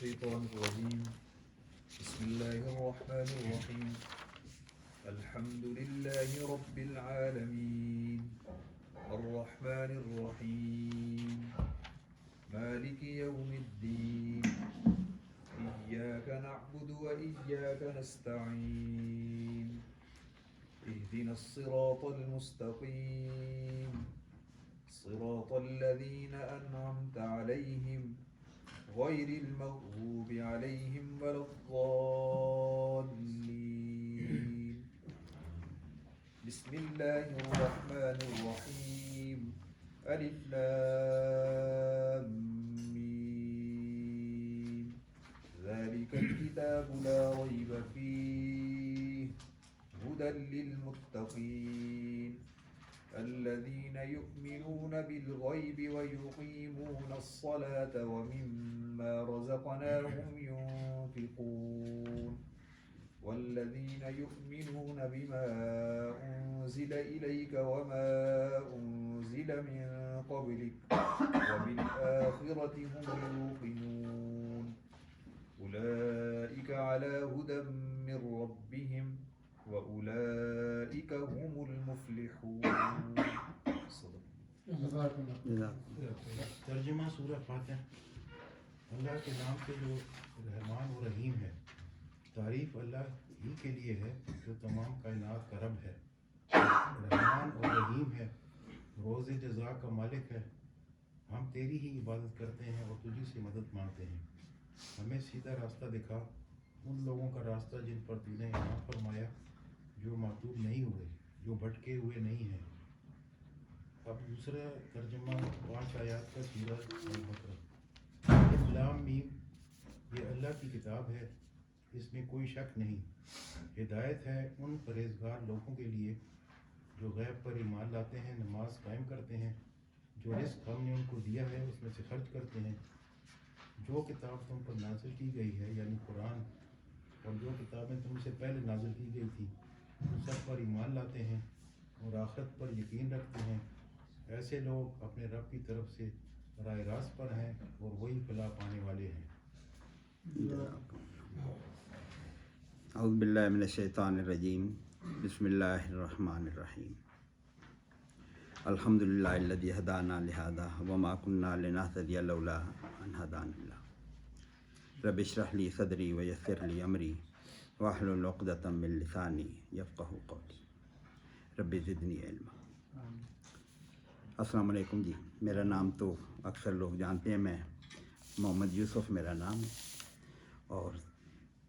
الشيطان الرجيم بسم الله الرحمن الرحيم الحمد لله رب العالمين الرحمن الرحيم مالك يوم الدين إياك نعبد وإياك نستعين اهدنا الصراط المستقيم صراط الذين أنعمت عليهم غير المغضوب عليهم ولا الضالين بسم الله الرحمن الرحيم ألف لام ميم ذلك الكتاب لا ريب فيه هدى للمتقين الذين يؤمنون بالغيب ويقيمون الصلاة ومما رزقناهم ينفقون والذين يؤمنون بما أنزل إليك وما أنزل من قبلك وبالآخرة هم يوقنون أولئك على هدى من ربهم وأولئك هم المفلحون. ترجمہ سورہ فاتح۔ اللہ کے نام سے جو رحمان و رحیم ہے، تعریف اللہ ہی کے لیے ہے جو تمام کائنات کا رب ہے، رحمان اور رحیم ہے، روز جزا کا مالک ہے۔ ہم تیری ہی عبادت کرتے ہیں اور تجھی سے مدد مانگتے ہیں۔ ہمیں سیدھا راستہ دکھا، ان لوگوں کا راستہ جن پر تو نے انعام فرمایا، جو معتوب نہیں ہوئے، جو بھٹکے ہوئے نہیں ہیں۔ اب دوسرا ترجمہ 5 آیات کا سورہ البقرہ۔ الف لام میم، یہ اللہ کی کتاب ہے، اس میں کوئی شک نہیں، ہدایت ہے ان پرہیزگار لوگوں کے لیے جو غیب پر ایمان لاتے ہیں، نماز قائم کرتے ہیں، جو رزق ہم نے ان کو دیا ہے اس میں سے خرچ کرتے ہیں۔ جو کتاب تم پر نازل کی گئی ہے یعنی قرآن، اور جو کتابیں تم سے پہلے نازل کی گئی تھی، ان سب پر ایمان لاتے ہیں اور آخرت پر یقین رکھتے ہیں۔ ایسے لوگ اپنے رب کی طرف سے راہ راست پر ہیں اور وہی فلاح پانے والے ہیں۔ اعوذ باللہ من الشیطان الرجیم بسم اللہ الرحمن الرحیم الحمدللہ الذی ہدانا لہذا وما کنا لنہتدی لولا ان ہدانا اللہ رب اشرح لی صدری ویسر لی امری واحلل عقدۃ من لسانی یفقہوا قولی رب زدنی علما۔ السلام علیکم جی، میرا نام تو اکثر لوگ جانتے ہیں، میں محمد یوسف میرا نام ہے، اور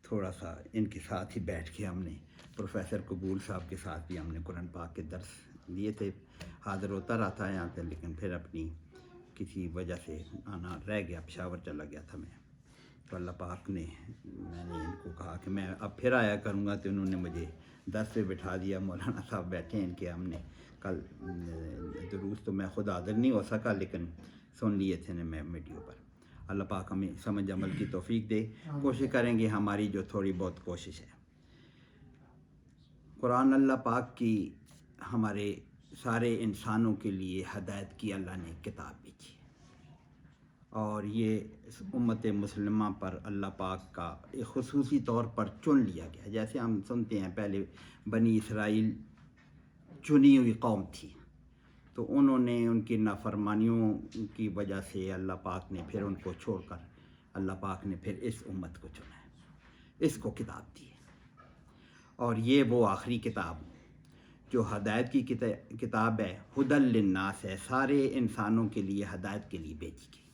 تھوڑا سا ان کے ساتھ ہی بیٹھ کے ہم نے پروفیسر قبول صاحب کے ساتھ بھی ہم نے قرآن پاک کے درس دیے تھے، حاضر ہوتا رہا تھا یہاں پہ، لیکن پھر اپنی کسی وجہ سے آنا رہ گیا، پشاور چلا گیا تھا میں، تو اللہ پاک نے، میں نے ان کو کہا کہ میں اب پھر آیا کروں گا، تو انہوں نے مجھے درس پہ بٹھا دیا۔ مولانا صاحب بیٹھے ہیں ان کے، ہم نے کل دروس تو میں خود حاضر نہیں ہو سکا لیکن سن لیے تھے میں ویڈیو پر۔ اللہ پاک ہمیں سمجھ عمل کی توفیق دے، کوشش کریں گے ہماری جو تھوڑی بہت کوشش ہے۔ قرآن اللہ پاک کی ہمارے سارے انسانوں کے لیے ہدایت کی اللہ نے کتاب بھیجی، اور یہ امت مسلمہ پر اللہ پاک کا ایک خصوصی طور پر چن لیا گیا۔ جیسے ہم سنتے ہیں پہلے بنی اسرائیل چنی ہوئی قوم تھی، تو انہوں نے ان کی نافرمانیوں کی وجہ سے اللہ پاک نے پھر ان کو چھوڑ کر اللہ پاک نے پھر اس امت کو چنا ہے، اس کو کتاب دی ہے، اور یہ وہ آخری کتاب جو ہدایت کی کتاب ہے، ہدی للناس ہے، سارے انسانوں کے لیے ہدایت کے لیے بھیجی گئی۔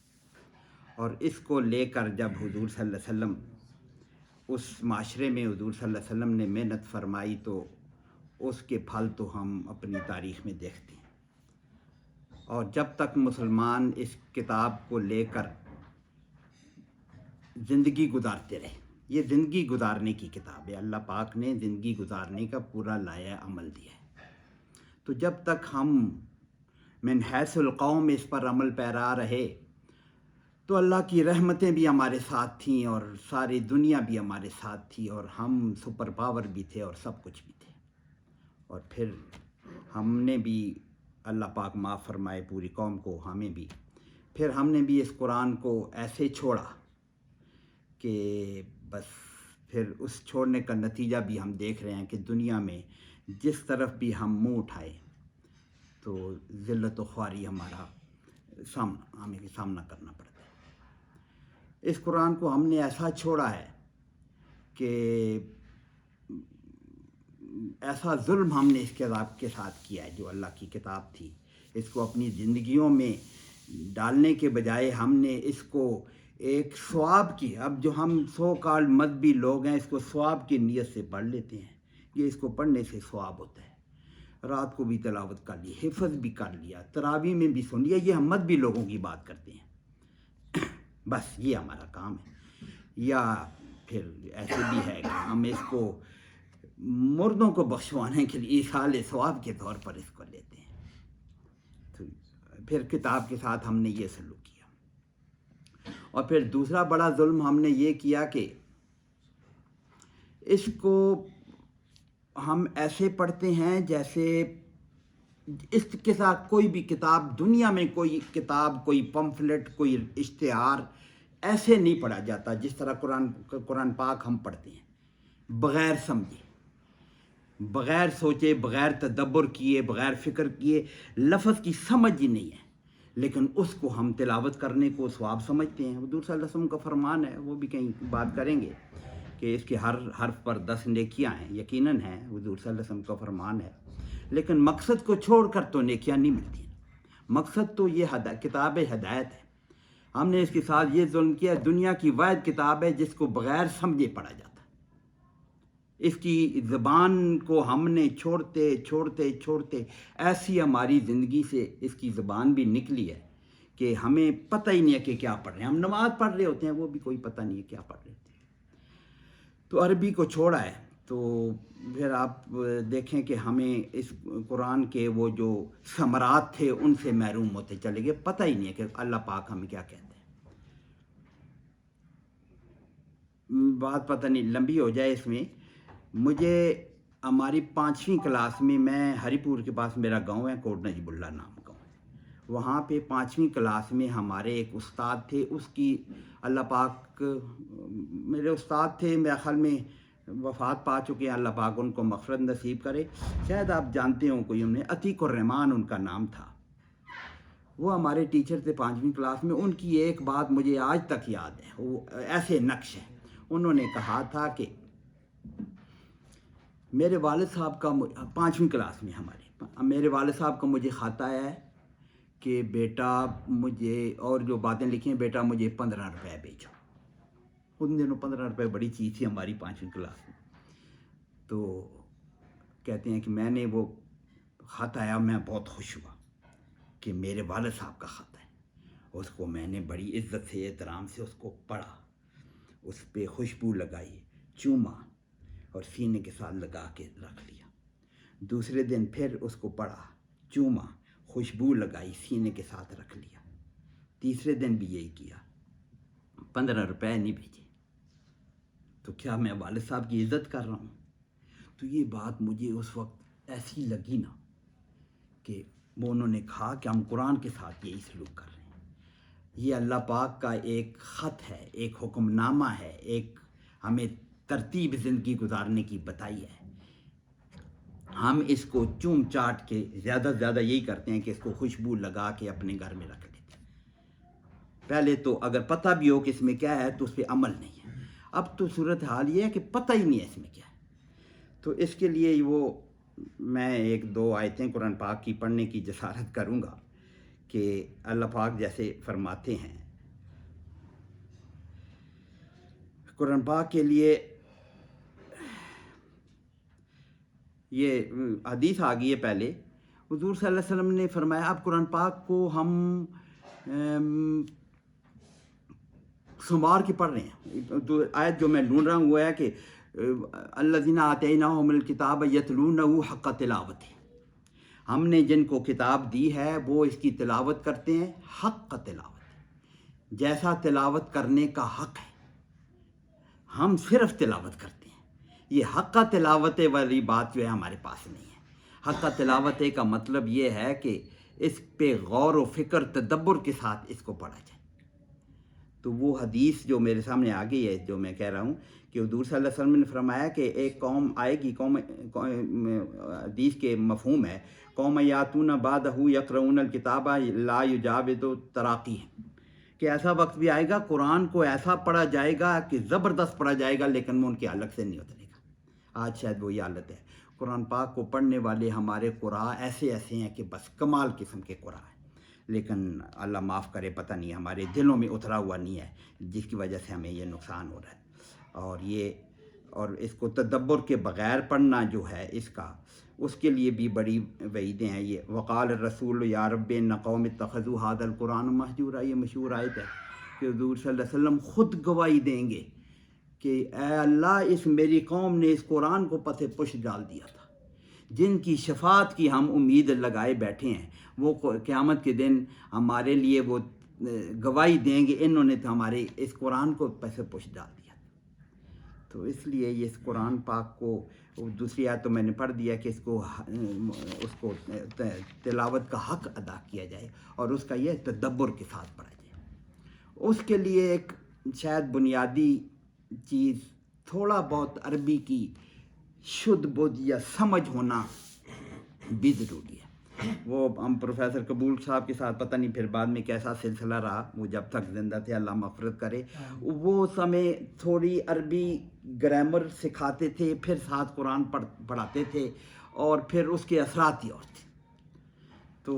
اور اس کو لے کر جب حضور صلی اللہ علیہ وسلم اس معاشرے میں حضور صلی اللہ علیہ وسلم نے محنت فرمائی، تو اس کے پھل تو ہم اپنی تاریخ میں دیکھتے ہیں، اور جب تک مسلمان اس کتاب کو لے کر زندگی گزارتے رہے، یہ زندگی گزارنے کی کتاب ہے، اللہ پاک نے زندگی گزارنے کا پورا لائحہ عمل دیا ہے، تو جب تک ہم من حیث القوم اس پر عمل پیرا رہے تو اللہ کی رحمتیں بھی ہمارے ساتھ تھیں، اور ساری دنیا بھی ہمارے ساتھ تھی، اور ہم سپر پاور بھی تھے اور سب کچھ بھی تھے، اور پھر ہم نے بھی، اللہ پاک معاف فرمائے پوری قوم کو، ہمیں بھی، پھر ہم نے بھی اس قرآن کو ایسے چھوڑا کہ بس پھر اس چھوڑنے کا نتیجہ بھی ہم دیکھ رہے ہیں کہ دنیا میں جس طرف بھی ہم منہ اٹھائے تو ذلت و خواری ہمارا ہمیں سامنا کرنا پڑتا ہے۔ اس قرآن کو ہم نے ایسا چھوڑا ہے کہ ایسا ظلم ہم نے اس کتاب کے ساتھ کیا ہے، جو اللہ کی کتاب تھی، اس کو اپنی زندگیوں میں ڈالنے کے بجائے ہم نے اس کو ایک ثواب کی، اب جو ہم سو کال مذہبی لوگ ہیں اس کو ثواب کی نیت سے پڑھ لیتے ہیں، یہ اس کو پڑھنے سے ثواب ہوتا ہے۔ رات کو بھی تلاوت کر لی، حفظ بھی کر لیا، تراویح میں بھی سن لیا، یہ ہم مذہبی لوگوں کی بات کرتے ہیں، بس یہ ہمارا کام ہے۔ یا پھر ایسے بھی ہے کہ ہم اس کو مردوں کو بخشوانے کے لیے ایصال ثواب کے طور پر اس کو لیتے ہیں، تو پھر کتاب کے ساتھ ہم نے یہ سلوک کیا۔ اور پھر دوسرا بڑا ظلم ہم نے یہ کیا کہ اس کو ہم ایسے پڑھتے ہیں جیسے اس کے ساتھ کوئی بھی کتاب، دنیا میں کوئی کتاب، کوئی پمفلٹ، کوئی اشتہار ایسے نہیں پڑھا جاتا جس طرح قرآن پاک ہم پڑھتے ہیں، بغیر سمجھے، بغیر سوچے، بغیر تدبر کیے، بغیر فکر کیے، لفظ کی سمجھ ہی نہیں ہے، لیکن اس کو ہم تلاوت کرنے کو ثواب سمجھتے ہیں۔ حضور صلی اللہ علیہ وسلم کا فرمان ہے، وہ بھی کہیں بات کریں گے کہ اس کے ہر حرف پر 10 نیکیاں ہیں، یقیناً ہیں، حضور صلی اللہ علیہ وسلم کا فرمان ہے، لیکن مقصد کو چھوڑ کر تو نیکیاں نہیں ملتی۔ مقصد تو یہ کتاب ہدایت ہے۔ ہم نے اس کے ساتھ یہ ظلم کیا، دنیا کی واحد کتاب ہے جس کو بغیر سمجھے پڑھا جاتا ہے۔ اس کی زبان کو ہم نے چھوڑتے چھوڑتے چھوڑتے ایسی ہماری زندگی سے اس کی زبان بھی نکلی ہے کہ ہمیں پتہ ہی نہیں ہے کہ کیا پڑھ رہے ہیں۔ ہم نماز پڑھ رہے ہوتے ہیں، وہ بھی کوئی پتہ نہیں ہے کیا پڑھ رہے ہوتے ہیں۔ تو عربی کو چھوڑا ہے، تو پھر آپ دیکھیں کہ ہمیں اس قرآن کے وہ جو ثمرات تھے ان سے محروم ہوتے چلے گئے، پتہ ہی نہیں ہے کہ اللہ پاک ہمیں کیا کہتے ہیں۔ بات پتہ نہیں لمبی ہو جائے اس میں، مجھے ہماری 5ویں کلاس میں، میں ہری پور کے پاس میرا گاؤں ہے، کوٹ نجیب اللہ نام گاؤں ہے، وہاں پہ 5ویں کلاس میں ہمارے ایک استاد تھے، اس کی اللہ پاک، میرے استاد تھے، میرے خیال میں وفات پا چکے ہیں، اللہ پاک ان کو مغفرت نصیب کرے، شاید آپ جانتے ہوں کوئی، ہم نے عتیق الرحمان ان کا نام تھا، وہ ہمارے ٹیچر تھے 5ویں کلاس میں۔ ان کی ایک بات مجھے آج تک یاد ہے، وہ ایسے نقش ہے، انہوں نے کہا تھا کہ میرے والد صاحب کا 5ویں کلاس میں میرے والد صاحب کا مجھے خط آیا ہے کہ بیٹا مجھے، اور جو باتیں لکھی ہیں، بیٹا مجھے 15 روپے بھیجو۔ ان دنوں 15 روپے بڑی چیز تھی ہماری 5ویں کلاس میں۔ تو کہتے ہیں کہ میں نے وہ خط آیا، میں بہت خوش ہوا کہ میرے والد صاحب کا خط ہے، اس کو میں نے بڑی عزت سے، احترام سے اس کو پڑھا، اس پہ خوشبو لگائی، چوما اور سینے کے ساتھ لگا کے رکھ لیا۔ دوسرے دن پھر اس کو پڑھا، چوما، خوشبو لگائی، سینے کے ساتھ رکھ لیا۔ تیسرے دن بھی یہی کیا، 15 روپے نہیں بھیجے۔ تو کیا میں والد صاحب کی عزت کر رہا ہوں؟ تو یہ بات مجھے اس وقت ایسی لگی نا کہ وہ انہوں نے کہا کہ ہم قرآن کے ساتھ یہی سلوک کر رہے ہیں۔ یہ اللہ پاک کا ایک خط ہے، ایک حکم نامہ ہے، ایک ہمیں ترتیب زندگی گزارنے کی بتائی ہے۔ ہم اس کو چوم چاٹ کے زیادہ سے زیادہ یہی کرتے ہیں کہ اس کو خوشبو لگا کے اپنے گھر میں رکھ لیتے ہیں۔ پہلے تو اگر پتہ بھی ہو کہ اس میں کیا ہے تو اس پہ عمل نہیں ہے۔ اب تو صورتحال یہ ہے کہ پتہ ہی نہیں ہے اس میں کیا ہے۔ تو اس کے لیے وہ میں 1-2 آیتیں قرآن پاک کی پڑھنے کی جسارت کروں گا کہ اللہ پاک جیسے فرماتے ہیں، قرآن پاک کے لیے یہ حدیث آ گئی ہے پہلے، حضور صلی اللہ علیہ وسلم نے فرمایا اب قرآن پاک کو ہم سنوار کے پڑھ رہے ہیں۔ تو آیت جو میں ڈھونڈ رہا ہوں وہ ہے کہ الذین آتیناہم الکتاب یتلونہ حق تلاوتہ، ہم نے جن کو کتاب دی ہے وہ اس کی تلاوت کرتے ہیں حق تلاوت، جیسا تلاوت کرنے کا حق ہے، ہم صرف تلاوت کرتے ہیں۔ یہ حق تلاوت والی بات جو ہے ہمارے پاس نہیں ہے۔ حق تلاوت کا مطلب یہ ہے کہ اس پہ غور و فکر، تدبر کے ساتھ اس کو پڑھا جائے۔ تو وہ حدیث جو میرے سامنے آ گئی ہے جو میں کہہ رہا ہوں کہ حضور صلی اللہ علیہ وسلم نے فرمایا کہ ایک قوم آئے گی، حدیث کے مفہوم ہے قوم یاتون بعدہ یقرؤون الکتاب لا یجاوز تراقیہم، کہ ایسا وقت بھی آئے گا قرآن کو ایسا پڑھا جائے گا کہ زبردست پڑھا جائے گا لیکن وہ ان کے حلق سے نہیں اترے گا۔ آج شاید وہی حالت ہے، قرآن پاک کو پڑھنے والے ہمارے قراء ایسے ہیں کہ بس کمال قسم کے قراء ہیں، لیکن اللہ معاف کرے پتہ نہیں ہمارے دلوں میں اترا ہوا نہیں ہے، جس کی وجہ سے ہمیں یہ نقصان ہو رہا ہے۔ اور اس کو تدبر کے بغیر پڑھنا جو ہے اس کے لیے بھی بڑی وعیدیں ہیں۔ یہ وقال الرسول یا رب ان قوم اتخذوا ھذا القرآن مہجورا، یہ مشہور آیت ہے کہ حضور صلی اللہ علیہ وسلم خود گواہی دیں گے کہ اے اللہ اس میری قوم نے اس قرآن کو پس پش ڈال دیا تھا، جن کی شفاعت کی ہم امید لگائے بیٹھے ہیں وہ قیامت کے دن ہمارے لیے وہ گواہی دیں گے انہوں نے تو ہمارے اس قرآن کو پس پش ڈال دیا۔ تو اس لیے یہ اس قرآن پاک کو دوسری آیت تو میں نے پڑھ دیا کہ اس کو تلاوت کا حق ادا کیا جائے اور اس کا یہ تدبر کے ساتھ پڑھا جائے۔ اس کے لیے ایک شاید بنیادی چیز تھوڑا بہت عربی کی شدھ بدھ یا سمجھ ہونا بھی ضروری ہے۔ وہ ہم پروفیسر قبول صاحب کے ساتھ پتہ نہیں پھر بعد میں کیسا سلسلہ رہا، وہ جب تک زندہ تھے اللہ مغفرت کرے، وہ ہمیں تھوڑی عربی گرامر سکھاتے تھے، پھر ساتھ قرآن پڑھاتے تھے اور پھر اس کے اثرات ہی اور تھے۔ تو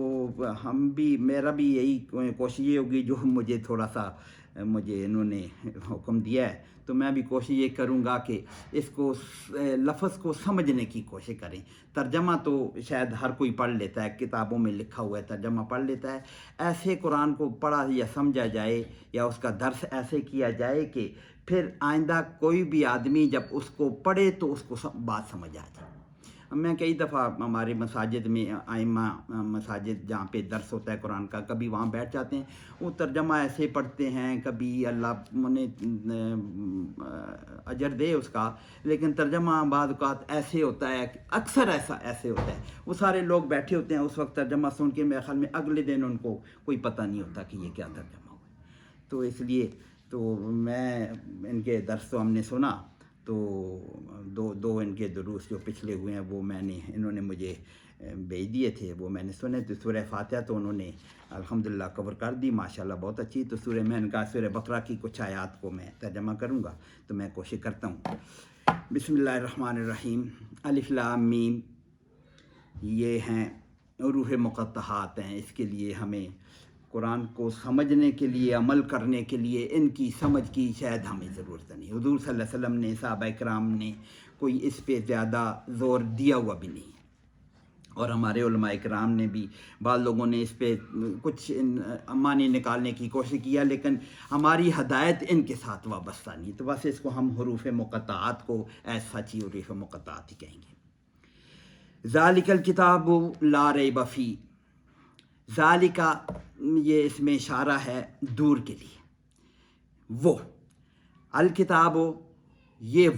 میرا بھی یہی کوشش یہ ہوگی جو مجھے انہوں نے حکم دیا ہے، تو میں بھی کوشش یہ کروں گا کہ اس کو لفظ کو سمجھنے کی کوشش کریں۔ ترجمہ تو شاید ہر کوئی پڑھ لیتا ہے، کتابوں میں لکھا ہوا ہے ترجمہ پڑھ لیتا ہے، ایسے قرآن کو پڑھا یا سمجھا جائے یا اس کا درس ایسے کیا جائے کہ پھر آئندہ کوئی بھی آدمی جب اس کو پڑھے تو اس کو بات سمجھ آ جائے۔ میں کئی دفعہ ہمارے مساجد میں ائمہ مساجد جہاں پہ درس ہوتا ہے قرآن کا، کبھی وہاں بیٹھ جاتے ہیں، وہ ترجمہ ایسے پڑھتے ہیں، کبھی اللہ انہیں اجر دے اس کا، لیکن ترجمہ بعض اوقات ایسے ہوتا ہے، اکثر ایسے ہوتا ہے، وہ سارے لوگ بیٹھے ہوتے ہیں اس وقت ترجمہ سن کے، میرے خیال میں اگلے دن ان کو کوئی پتہ نہیں ہوتا کہ یہ کیا ترجمہ ہوا۔ تو اس لیے تو میں ان کے درس تو ہم نے سنا، تو دو ان کے دروس جو پچھلے ہوئے ہیں وہ انہوں نے مجھے بھیج دیے تھے، وہ میں نے سنے۔ تو سورہ فاتحہ تو انہوں نے الحمدللہ کور کر دی ماشاءاللہ بہت اچھی۔ تو میں نے کہا سورہ بقرہ کی کچھ آیات کو میں ترجمہ کروں گا، تو میں کوشش کرتا ہوں۔ بسم اللہ الرحمن الرحیم، الف لام میم، یہ ہیں حروف مقطعات ہیں، اس کے لیے ہمیں قرآن کو سمجھنے کے لیے، عمل کرنے کے لیے ان کی سمجھ کی شاید ہمیں ضرورت نہیں۔ حضور صلی اللہ علیہ وسلم نے، صحابہ کرام نے کوئی اس پہ زیادہ زور دیا ہوا بھی نہیں، اور ہمارے علماء کرام نے بھی، بعض لوگوں نے اس پہ کچھ معنی نکالنے کی کوشش کیا، لیکن ہماری ہدایت ان کے ساتھ وابستہ نہیں، تو بس اس کو ہم حروف مقطعات کو ایسا سچی حروف مقطعات ہی کہیں گے۔ ذالک الکتاب لا ریب فیہ، ذالک یہ اس میں اشارہ ہے دور کے لیے، وہ الکتاب یہ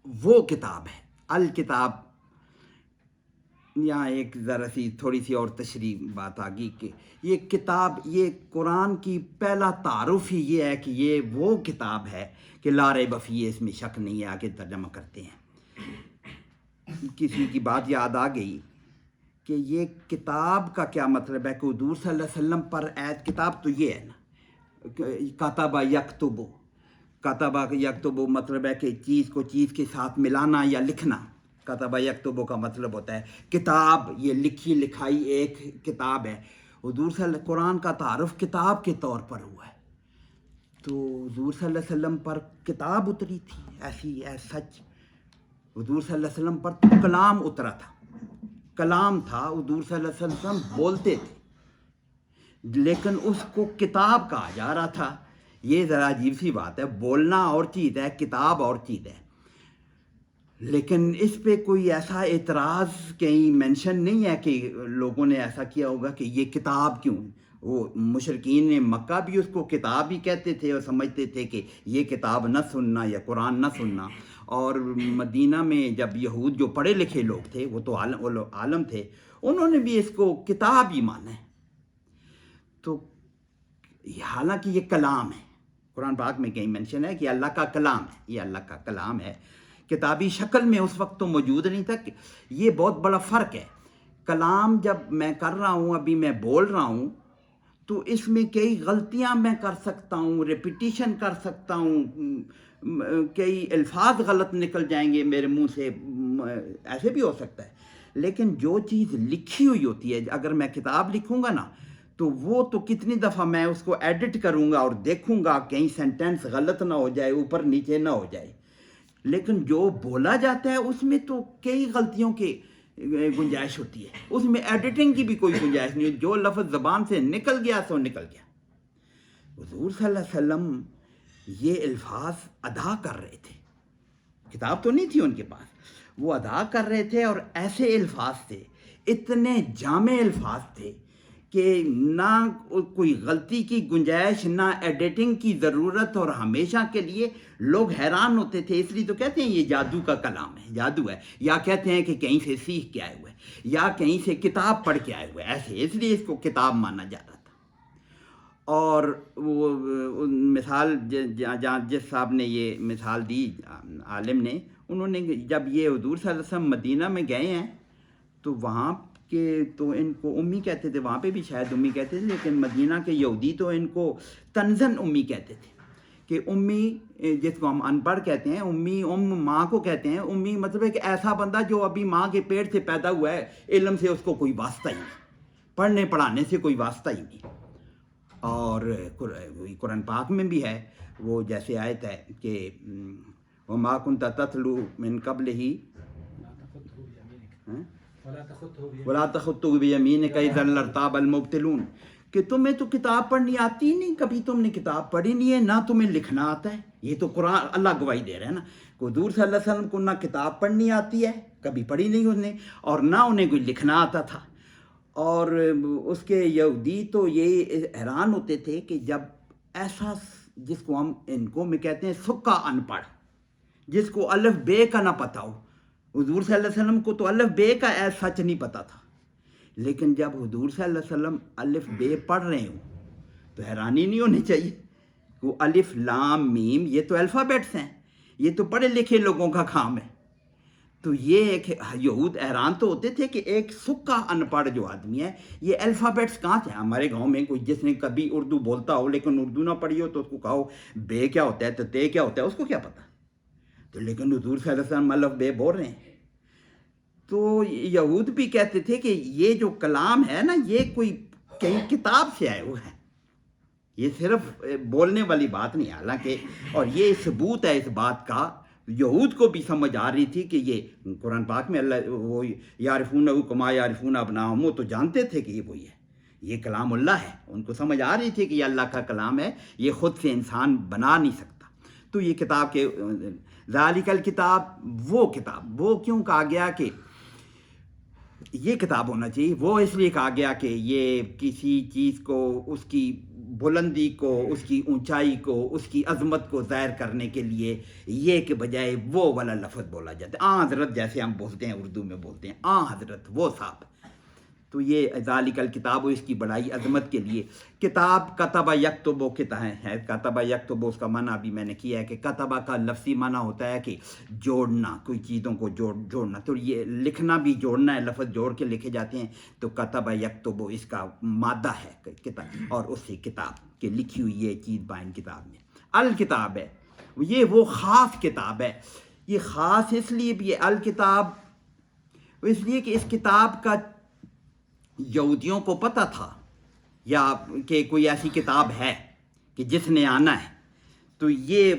وہ کتاب ہے، الکتاب یہاں ایک ذرا سی تھوڑی سی اور تشریح بات آ گئی کہ یہ کتاب، یہ قرآن کی پہلا تعارف ہی یہ ہے کہ یہ وہ کتاب ہے کہ لا ریب فیہ، اس میں شک نہیں ہے۔ آگے ترجمہ کرتے ہیں۔ کسی کی بات یاد آ گئی کہ یہ کتاب کا کیا مطلب ہے، کہ حضور صلی اللہ علیہ وسلم پر عید کتاب تو یہ ہے نا، کتب یکتب، کتب یکتب مطلب ہے کہ چیز کو چیز کے ساتھ ملانا یا لکھنا۔ کتب یکتب کا مطلب ہوتا ہے کتاب، یہ لکھی لکھائی ایک کتاب ہے۔ حضور صلی اللہ علیہ وسلم قرآن کا تعارف کتاب کے طور پر ہوا ہے، تو حضور صلی اللہ علیہ وسلم پر کتاب اتری تھی ایسی سچ، حضور صلی اللہ علیہ وسلم پر تو کلام اترا تھا، کلام تھا، حضور صلی اللہ علیہ وسلم بولتے تھے، لیکن اس کو کتاب کہا جا رہا تھا۔ یہ ذرا عجیب سی بات ہے، بولنا اور چیز ہے، کتاب اور چیز ہے۔ لیکن اس پہ کوئی ایسا اعتراض کہیں مینشن نہیں ہے کہ لوگوں نے ایسا کیا ہوگا کہ یہ کتاب کیوں۔ وہ مشرکین مکہ بھی اس کو کتاب ہی کہتے تھے اور سمجھتے تھے کہ یہ کتاب نہ سننا یا قرآن نہ سننا، اور مدینہ میں جب یہود جو پڑھے لکھے لوگ تھے، وہ تو عالم تھے، انہوں نے بھی اس کو کتاب ہی مانا ہے۔ تو حالانکہ یہ کلام ہے، قرآن پاک میں کہیں مینشن ہے کہ اللہ کا کلام ہے، یہ اللہ کا کلام ہے، کتابی شکل میں اس وقت تو موجود نہیں تھا. یہ بہت بڑا فرق ہے. کلام جب میں کر رہا ہوں، ابھی میں بول رہا ہوں، تو اس میں کئی غلطیاں میں کر سکتا ہوں، ریپیٹیشن کر سکتا ہوں، کئی الفاظ غلط نکل جائیں گے میرے منہ سے، ایسے بھی ہو سکتا ہے. لیکن جو چیز لکھی ہوئی ہوتی ہے، اگر میں کتاب لکھوں گا نا تو وہ تو کتنی دفعہ میں اس کو ایڈٹ کروں گا اور دیکھوں گا کہیں سینٹینس غلط نہ ہو جائے، اوپر نیچے نہ ہو جائے. لیکن جو بولا جاتا ہے اس میں تو کئی غلطیوں کی گنجائش ہوتی ہے، اس میں ایڈیٹنگ کی بھی کوئی گنجائش نہیں. جو لفظ زبان سے نکل گیا سو نکل گیا. حضور صلی اللہ علیہ وسلم یہ الفاظ ادا کر رہے تھے، کتاب تو نہیں تھی ان کے پاس، وہ ادا کر رہے تھے، اور ایسے الفاظ تھے، اتنے جامع الفاظ تھے کہ نہ کوئی غلطی کی گنجائش، نہ ایڈیٹنگ کی ضرورت، اور ہمیشہ کے لیے لوگ حیران ہوتے تھے. اس لیے تو کہتے ہیں یہ جادو کا کلام ہے، جادو ہے، یا کہتے ہیں کہ کہیں سے سیکھ کے آئے ہوئے، یا کہیں سے کتاب پڑھ کے آئے ہوئے، ایسے، اس لیے اس کو کتاب مانا جا رہا تھا. اور وہ مثال جہاں جس صاحب نے یہ مثال دی عالم نے، انہوں نے جب یہ حضور صلی اللہ علیہ وسلم مدینہ میں گئے ہیں تو وہاں کے تو ان کو امی کہتے تھے، وہاں پہ بھی شاید امی کہتے تھے، لیکن مدینہ کے یہودی تو ان کو تنزن امی کہتے تھے. کہ امی جس کو ہم ان پڑھ کہتے ہیں، امی ماں کو کہتے ہیں. امی مطلب ہے کہ ایسا بندہ جو ابھی ماں کے پیٹ سے پیدا ہوا ہے، علم سے اس کو کوئی واسطہ ہی نہیں، پڑھنے پڑھانے سے کوئی واسطہ ہی نہیں. اور قرآن پاک میں بھی ہے وہ جیسے آیت ہے کہ وما كنت تتلو من قبلہ ولا تخطه بيمينك اذا لارتاب المبطلون، کہ تمہیں تو کتاب پڑھنی آتی نہیں، کبھی تم نے کتاب پڑھی نہیں ہے، نہ تمہیں لکھنا آتا ہے. یہ تو قرآن اللہ گواہی دے رہا ہے نا کہ حضور صلی اللہ علیہ وسلم کو نہ کتاب پڑھنی آتی ہے، کبھی پڑھی نہیں انہوں نے، اور نہ انہیں کوئی لکھنا آتا تھا. اور اس کے یہودی تو یہ حیران ہوتے تھے کہ جب ایسا، جس کو ہم ان کو میں کہتے ہیں سکا ان پڑھ، جس کو الف بے کا نہ پتہ ہو. حضور صلی اللہ علیہ وسلم کو تو الف بے کا سچ نہیں پتہ تھا، لیکن جب حضور صلی اللہ علیہ وسلم الف بے پڑھ رہے ہوں تو حیرانی نہیں ہونی چاہیے. وہ الف لام میم یہ تو الفابیٹس ہیں، یہ تو پڑھے لکھے لوگوں کا کام ہے. تو یہ ایک یہود حیران تو ہوتے تھے کہ ایک سکا ان پڑھ جو آدمی ہے، یہ الفابیٹس کہاں سے. ہمارے گاؤں میں کوئی جس نے کبھی اردو بولتا ہو لیکن اردو نہ پڑھی ہو تو اس کو کہو بے کیا ہوتا ہے تو تے کیا ہوتا ہے، اس کو کیا پتہ. تو لیکن حضور صلی اللہ علیہ وسلم الف بے بول رہے ہیں. تو یہود بھی کہتے تھے کہ یہ جو کلام ہے نا، یہ کوئی کہیں کتاب سے آئے ہوئے ہے، یہ صرف بولنے والی بات نہیں. حالانکہ اور یہ ثبوت ہے اس بات کا، یہود کو بھی سمجھ آ رہی تھی کہ یہ قرآن پاک میں اللہ وہ یعرفونہ کما یعرفون ابناءہم، وہ تو جانتے تھے کہ یہ وہی ہے، یہ کلام اللہ ہے. ان کو سمجھ آ رہی تھی کہ یہ اللہ کا کلام ہے، یہ خود سے انسان بنا نہیں سکتا. تو یہ کتاب کے ذالک الکتاب، وہ کتاب، وہ کیوں کہا گیا کہ یہ کتاب ہونا چاہیے؟ وہ اس لیے کہا گیا کہ یہ کسی چیز کو، اس کی بلندی کو، اس کی اونچائی کو، اس کی عظمت کو ظاہر کرنے کے لیے یہ کہ بجائے وہ والا لفظ بولا جاتا ہے، آن حضرت جیسے ہم بولتے ہیں، اردو میں بولتے ہیں آن حضرت، وہ صاحب. تو یہ ذالک الکتاب، اس کی بڑائی عظمت کے لیے. کتاب کتبہ یکتب کتاب ہے، کتبہ یکتب اس کا معنی بھی میں نے کیا ہے کہ کتبہ کا لفظی معنی ہوتا ہے کہ جوڑنا، کوئی چیزوں کو جوڑنا. تو یہ لکھنا بھی جوڑنا ہے، لفظ جوڑ کے لکھے جاتے ہیں. تو کتبہ یکتب اس کا مادہ ہے کتاب، اور اس سے کتاب کہ لکھی ہوئی یہ چیز بائن کتاب میں. الکتاب ہے یہ وہ خاص کتاب ہے. یہ خاص اس لیے بھی ہے الکتاب، اس لیے کہ اس کتاب کا یہودیوں کو پتہ تھا یا کہ کوئی ایسی کتاب ہے کہ جس نے آنا ہے. تو یہ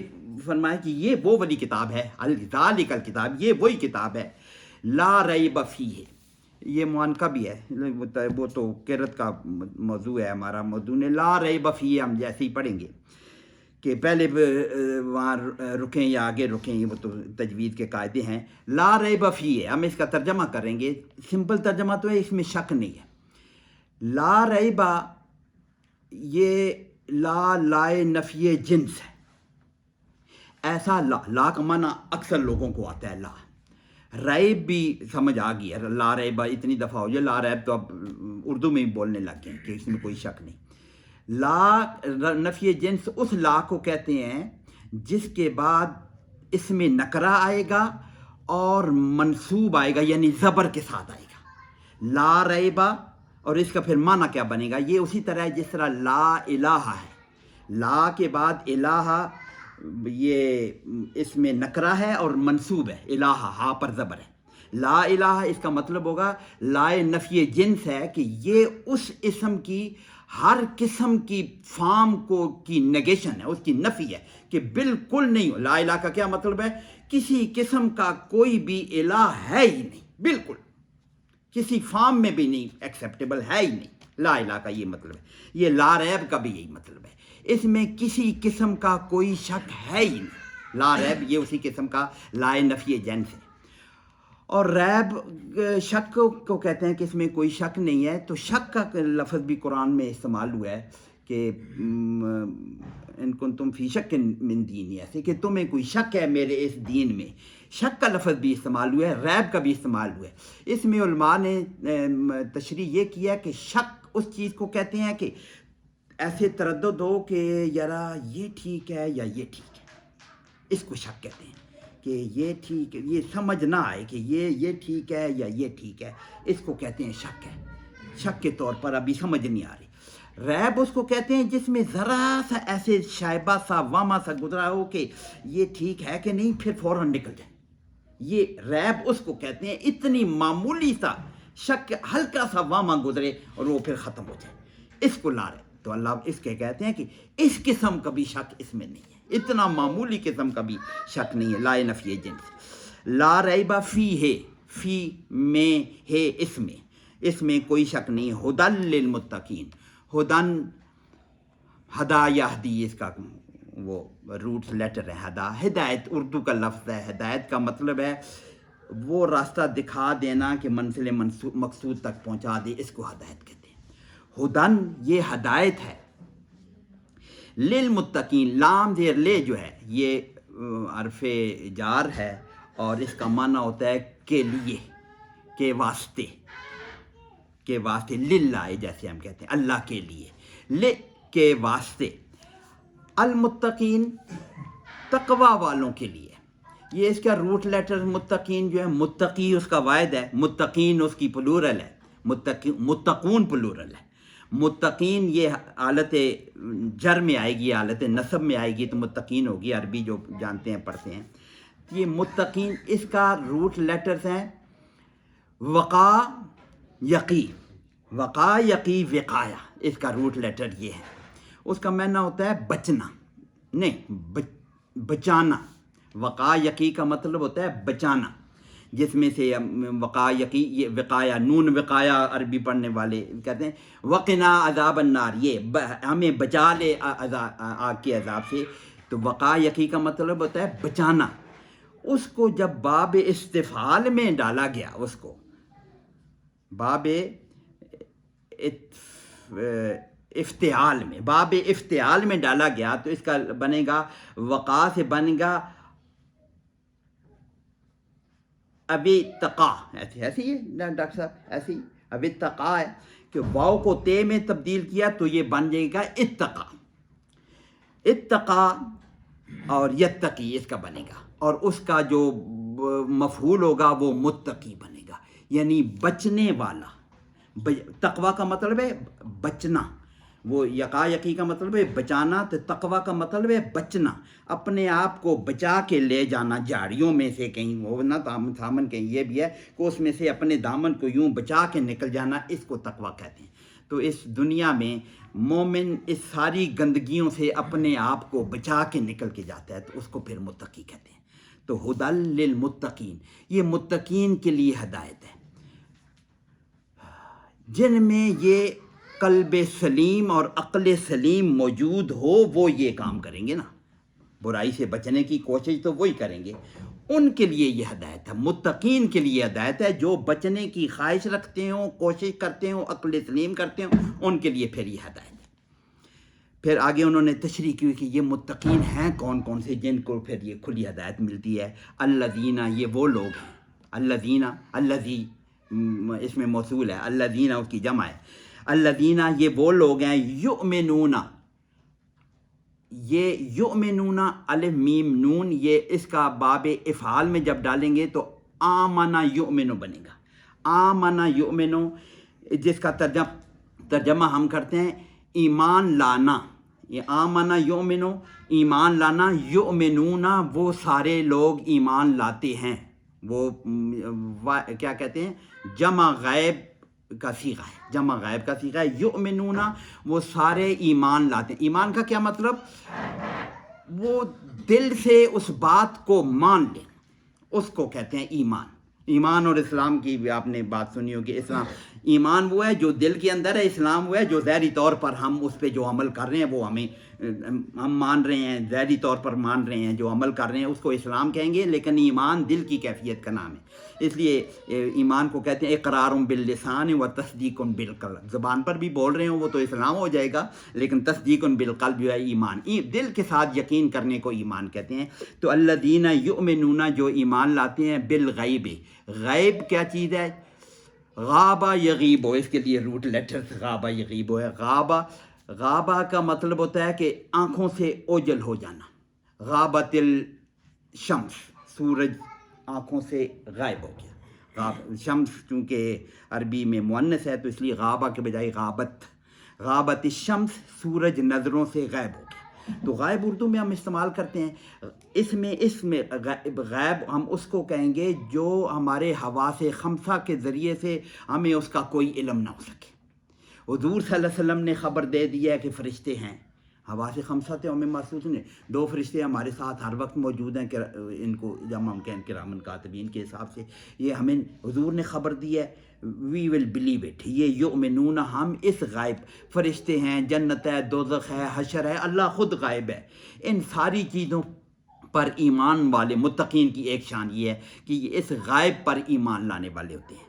فرمایا کہ یہ وہ والی کتاب ہے، ذالک الکتاب، یہ وہی کتاب ہے لا ریب فیہ. یہ معانقہ بھی ہے، وہ تو قرأت کا موضوع ہے، ہمارا موضوع نے لا ریب فیہ ہم جیسے ہی پڑھیں گے کہ پہلے وہاں رکیں یا آگے رکیں، وہ تو تجوید کے قاعدے ہیں. لا ریب فیہ ہم اس کا ترجمہ کریں گے، سمپل ترجمہ تو ہے، اس میں شک نہیں ہے. لا ریبہ یہ لا لائے نفی جنس ہے. ایسا لا کا معنی اکثر لوگوں کو آتا ہے، لا ریب بھی سمجھ آ گئی ہے، لا ریبہ اتنی دفعہ ہو جائے، لا ریب تو اب اردو میں ہی بولنے لگ گئے کہ اس میں کوئی شک نہیں. لا نفی جنس اس لا کو کہتے ہیں جس کے بعد اس میں نکرہ آئے گا اور منصوب آئے گا، یعنی زبر کے ساتھ آئے گا، لا ریبا، اور اس کا پھر معنی کیا بنے گا؟ یہ اسی طرح ہے جس طرح لا الہ ہے، لا کے بعد الہ یہ اس میں نکرہ ہے اور منصوب ہے، الہ ہا پر زبر ہے، لا الہ اس کا مطلب ہوگا لا نفی جنس ہے کہ یہ اس اسم کی ہر قسم کی فارم کو کی نیگیشن ہے، اس کی نفی ہے کہ بالکل نہیں ہو۔ لا الہ کا کیا مطلب ہے؟ کسی قسم کا کوئی بھی الہ ہے ہی نہیں، بالکل کسی فارم میں بھی نہیں ایکسیپٹیبل ہے ہی نہیں، لا الہ کا یہ مطلب ہے۔ یہ لا ریب کا بھی یہی مطلب ہے، اس میں کسی قسم کا کوئی شک ہے ہی نہیں، لا ریب یہ اسی قسم کا لا نفی جنس ہے۔ اور ریب شک کو کہتے ہیں کہ اس میں کوئی شک نہیں ہے، تو شک کا لفظ بھی قرآن میں استعمال ہوا ہے کہ ان کنتم فی شک من دینی، ایسے کہ تمہیں کوئی شک ہے میرے اس دین میں، شک کا لفظ بھی استعمال ہوا ہے، ریب کا بھی استعمال ہوا ہے۔ اس میں علماء نے تشریح یہ کیا کہ شک اس چیز کو کہتے ہیں کہ ایسے تردد ہو کہ یارا یہ ٹھیک ہے یا یہ ٹھیک ہے، اس کو شک کہتے ہیں کہ یہ ٹھیک ہے، یہ سمجھ نہ آئے کہ یہ ٹھیک ہے یا یہ ٹھیک ہے، اس کو کہتے ہیں شک ہے، شک کے طور پر ابھی سمجھ نہیں آ رہی۔ ریب اس کو کہتے ہیں جس میں ذرا سا ایسے شائبہ سا واما سا گزرا ہو کہ یہ ٹھیک ہے کہ نہیں، پھر فوراً نکل جائے، یہ ریب اس کو کہتے ہیں، اتنی معمولی سا شک، ہلکا سا واما گزرے اور وہ پھر ختم ہو جائے، اس کو لا رہے۔ تو اللہ اس کے کہتے ہیں کہ اس قسم کا بھی شک اس میں نہیں ہے، اتنا معمولی قسم کا بھی شک نہیں ہے، لا نفی جنس۔ لا ریبہ فی ہے، فی میں ہے، اس میں کوئی شک نہیں ہے۔ ہدی للمتقین، ہدن ہدا یہدی اس کا وہ روٹ لیٹر ہے، ہدا ہدایت اردو کا لفظ ہے، ہدایت کا مطلب ہے وہ راستہ دکھا دینا کہ منزل مقصود تک پہنچا دے، اس کو ہدایت کہتے ہیں۔ ہدن یہ ہدایت ہے، للمتقین، لام زیر لے جو ہے یہ حرف جار ہے اور اس کا معنی ہوتا ہے کے لیے، کے واسطے، کے واسطے، للہ جیسے ہم کہتے ہیں اللہ کے لیے، لے کے واسطے، المتقین تقوی والوں کے لیے۔ یہ اس کا روٹ لیٹر متقین جو ہے، متقی اس کا واحد ہے، متقین اس کی پلورل ہے، متقون پلورل ہے۔ متقین یہ حالت جر میں آئے گی، حالت نصب میں آئے گی تو متقین ہوگی، عربی جو جانتے ہیں پڑھتے ہیں۔ یہ متقین اس کا روٹ لیٹرز ہیں وقا یقی، وقا یقی وقایا، اس کا روٹ لیٹر یہ ہے۔ اس کا معنی ہوتا ہے بچنا، نہیں بچانا۔ وقا یقی کا مطلب ہوتا ہے بچانا، جس میں سے وقا یقی، یہ وقایا، نون وقایا عربی پڑھنے والے کہتے ہیں وقنا عذاب النار، یہ ہمیں بچا لے آگ کے عذاب سے۔ تو وقا یقی کا مطلب ہوتا ہے بچانا۔ اس کو جب باب استفعال میں ڈالا گیا، اس کو باب افتعال میں، باب افتعال میں ڈالا گیا تو اس کا بنے گا، وقا سے بنے گا ابھی تقا، ایسی ہے ڈاکٹر صاحب، ایسی ابھی تقا ہے کہ واؤ کو تے میں تبدیل کیا تو یہ بن جائے گا اتقا، اتقا اور یتقی اس کا بنے گا، اور اس کا جو مفعول ہوگا وہ متقی بنے گا، یعنی بچنے والا۔ تقوی کا مطلب ہے بچنا، وہ یقا یقی کا مطلب ہے بچانا، تو تقوی کا مطلب ہے بچنا، اپنے آپ کو بچا کے لے جانا جھاڑیوں میں سے کہیں، وہ نہ دامن کہیں، یہ بھی ہے کہ اس میں سے اپنے دامن کو یوں بچا کے نکل جانا، اس کو تقوی کہتے ہیں۔ تو اس دنیا میں مومن اس ساری گندگیوں سے اپنے آپ کو بچا کے نکل کے جاتا ہے، تو اس کو پھر متقی کہتے ہیں۔ تو ہدی للمتقین، یہ متقین کے لیے ہدایت ہے، جن میں یہ قلب سلیم اور عقل سلیم موجود ہو، وہ یہ کام کریں گے نا، برائی سے بچنے کی کوشش تو وہی کریں گے، ان کے لیے یہ ہدایت ہے، متقین کے لیے ہدایت ہے، جو بچنے کی خواہش رکھتے ہوں، کوشش کرتے ہوں، عقل سلیم کرتے ہوں، ان کے لیے پھر یہ ہدایت ہے۔ پھر آگے انہوں نے تشریح کی کہ یہ متقین ہیں کون کون سے جن کو پھر یہ کھلی ہدایت ملتی ہے۔ الذین، یہ وہ لوگ ہیں، الذین، الذی اس میں موصول ہے، الذین اس کی جمع ہے، الذین یہ وہ لوگ ہیں یؤمنون، یہ یؤمنون الف میم نون، یہ اس کا باب افعال میں جب ڈالیں گے تو آمنا یؤمنو بنے گا. آمنا یؤمنو جس کا ترجمہ ہم کرتے ہیں ایمان لانا. یہ آمنا یؤمنو ایمان لانا، یؤمنون وہ سارے لوگ ایمان لاتے ہیں. وہ کیا کہتے ہیں، جمع غائب کا صیغہ ہے، جمع غائب کا صیغہ ہے. یؤمنون وہ سارے ایمان لاتے ہیں. ایمان کا کیا مطلب، وہ دل سے اس بات کو مان لیں، اس کو کہتے ہیں ایمان. ایمان اور اسلام کی بھی آپ نے بات سنی ہوگی. اسلام ایمان وہ ہے جو دل کے اندر ہے، اسلام وہ ہے جو ظاہری طور پر ہم اس پہ جو عمل کر رہے ہیں وہ ہم مان رہے ہیں، ظاہری طور پر مان رہے ہیں، جو عمل کر رہے ہیں اس کو اسلام کہیں گے. لیکن ایمان دل کی کیفیت کا نام ہے، اس لیے ایمان کو کہتے ہیں اقرار باللسان و تصدیق بالقلب. زبان پر بھی بول رہے ہوں وہ تو اسلام ہو جائے گا، لیکن تصدیق بالقلب جو ہے ایمان، دل کے ساتھ یقین کرنے کو ایمان کہتے ہیں. تو الذین یؤمنون جو ایمان لاتے ہیں بالغیب. غیب کیا چیز ہے، غابہ یغیب، اس کے لیے روٹ لیٹرز غابہ یغیب ہے. غابہ کا مطلب ہوتا ہے کہ آنکھوں سے اوجل ہو جانا. غابت الشمس، سورج آنکھوں سے غائب ہو گیا. شمس چونکہ عربی میں مؤنث ہے تو اس لیے غابہ کے بجائے غابت الشمس، سورج نظروں سے غائب ہو گیا. تو غائب اردو میں ہم استعمال کرتے ہیں. اس میں غائب ہم اس کو کہیں گے جو ہمارے حواس خمسہ کے ذریعے سے ہمیں اس کا کوئی علم نہ ہو سکے. حضور صلی اللہ علیہ وسلم نے خبر دے دی ہے کہ فرشتے ہیں، حواس خمسہ سے ہمیں محسوس نہیں. 2 فرشتے ہمارے ساتھ ہر وقت موجود ہیں، کہ ان کو جب ہم کہیں کرامن کاتبین کے حساب سے یہ ہمیں حضور نے خبر دی ہے. وی ول بلیو اٹ. یہ یؤمنون، ہم اس غائب، فرشتے ہیں، جنت ہے، دوزخ ہے، حشر ہے، اللہ خود غائب ہے، ان ساری چیزوں پر ایمان والے متقین کی ایک شان یہ ہے کہ یہ اس غائب پر ایمان لانے والے ہوتے ہیں.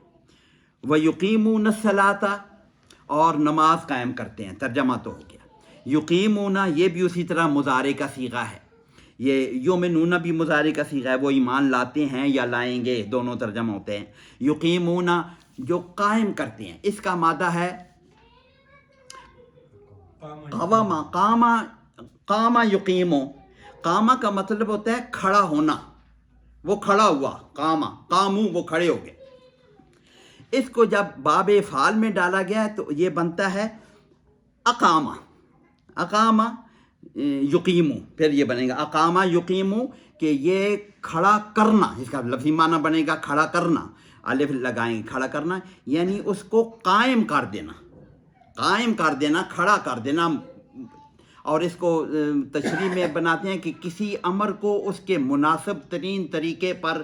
وَيُقِيمُونَ الصَّلَاةَ اور نماز قائم کرتے ہیں. ترجمہ تو ہو گیا. یقیمون یہ بھی اسی طرح مضارع کا صیغہ ہے. یہ یؤمنون بھی مضارع کا صیغہ ہے، وہ ایمان لاتے ہیں یا لائیں گے، دونوں ترجمہ ہوتے ہیں. یقیمون جو قائم کرتے ہیں، اس کا مادہ ہے قام یقیمو. قامہ کا مطلب ہوتا ہے کھڑا ہونا، وہ کھڑا ہوا. قامو وہ کھڑے ہو گئے. اس کو جب باب فعال میں ڈالا گیا ہے تو یہ بنتا ہے اقامہ یقیمو. پھر یہ بنے گا اقامہ یقیمو، کہ یہ کھڑا کرنا، اس کا لفظی معنی بنے گا کھڑا کرنا. الف لگائیں گے، کھڑا کرنا یعنی اس کو قائم کر دینا، کھڑا کر دینا. اور اس کو تشریح میں بناتے ہیں کہ کسی امر کو اس کے مناسب ترین طریقے پر